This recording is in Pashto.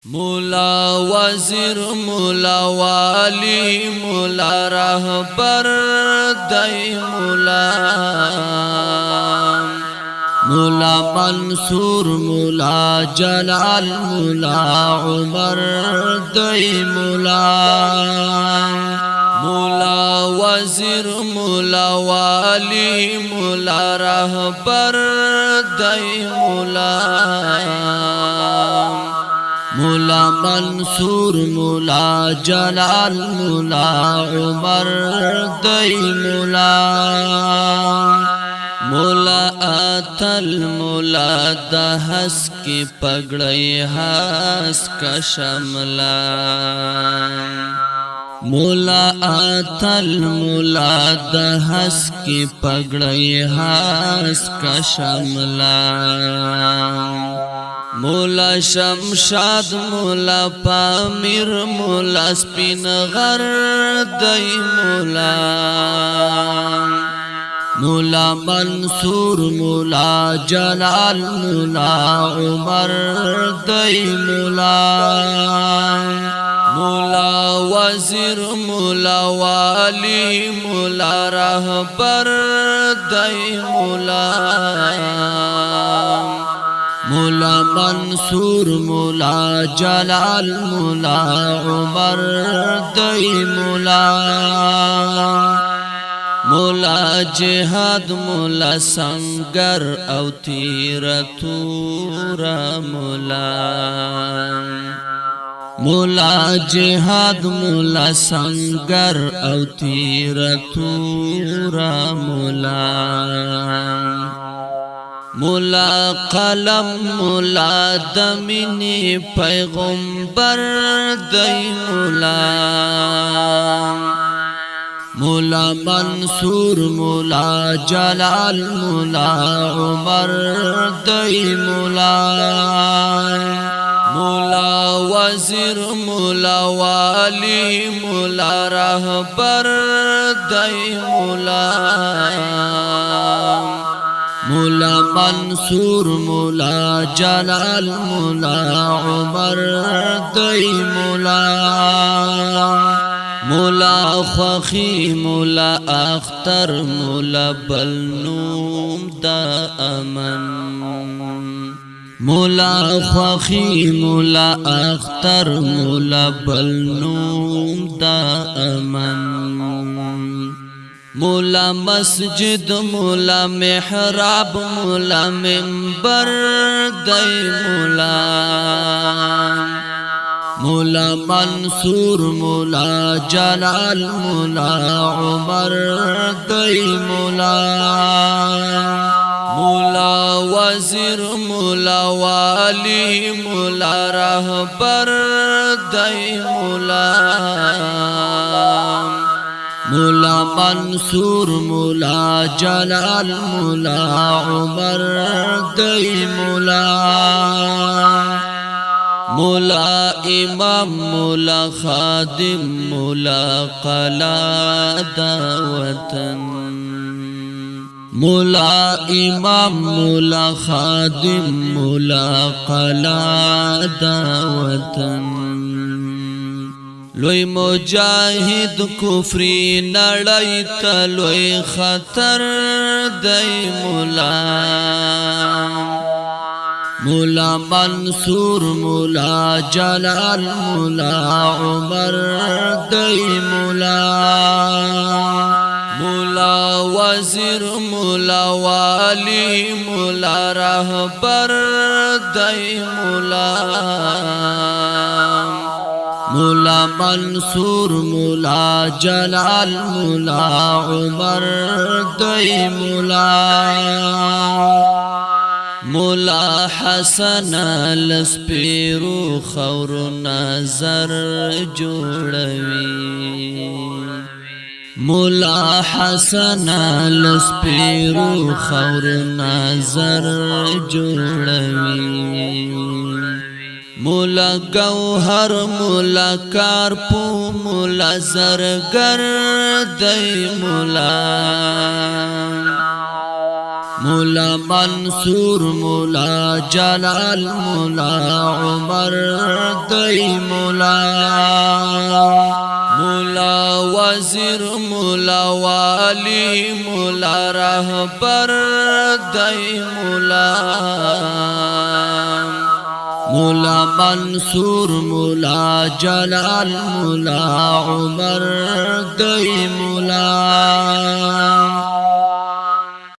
مولا وزیر مولا والی مولا رهبر دای مولا مولا منصور مولا جلال مولا عمر دای مولا مولا وزیر مولا والی مولا رهبر دای مولا مولا منصور مولا جلال مولا عمر دای مولا مولا اتل مولا د حس کی پگڑی حس کا شملا مولا اتل مولا د حس کی پگڑی حس کا شملا مولا شمشاد مولا پامیر مولا سپین غر دای مولا مولا منصور مولا جلال مولا عمر دای مولا مولا وزیر مولا والی مولا رهبر دای مولا مولا منصور مولا جلال مولا عمر دای مولا مولا جهاد مولا سنگر او تیر تورا مولا مولا جهاد مولا سنگر او تیر تورا مولا مولا قلم مولا دمینی پیغمبر دای مولا مولا منصور مولا جلال مولا عمر دای مولا مولا وزیر مولا والی مولا رهبر دای مولا مولا منصور مولا جلال مولا عمر دای مولا مولا خوخی مولا اختر مولا بلنوم دا امن مولا خوخی مولا اختر مولا بلنوم دا امن مولا مسجد مولا محراب مولا منبر دای مولا مولا منصور مولا جلال مولا عمر دای مولا مولا وزیر مولا والی مولا رهبر دای مولا مولا منصور مولا جلال مولا عمر دای مولا مولا امام مولا خادم مولا قلا دا وطن مولا امام مولا خادم مولا قلا دا وطن لوی مجاہد کفری نڑی تا لوی خطر دای مولا مولا منصور مولا جلال مولا عمر دای مولا مولا وزیر مولا والی مولا رهبر دای مولا مولا منصور مولا جلال مولا عمر دای مولا مولا حسن لسپیرو خور نظر جوړوي مولا حسن لسپیرو خور نظر جوړوي مولا گوهر مولا کارپو مولا زرگر دای مولا مولا منصور مولا جلال مولا عمر دی مولا مولا وزیر مولا والی مولا رهبر دی مولا مولا منصور مولا جلال مولا عمر دی مولا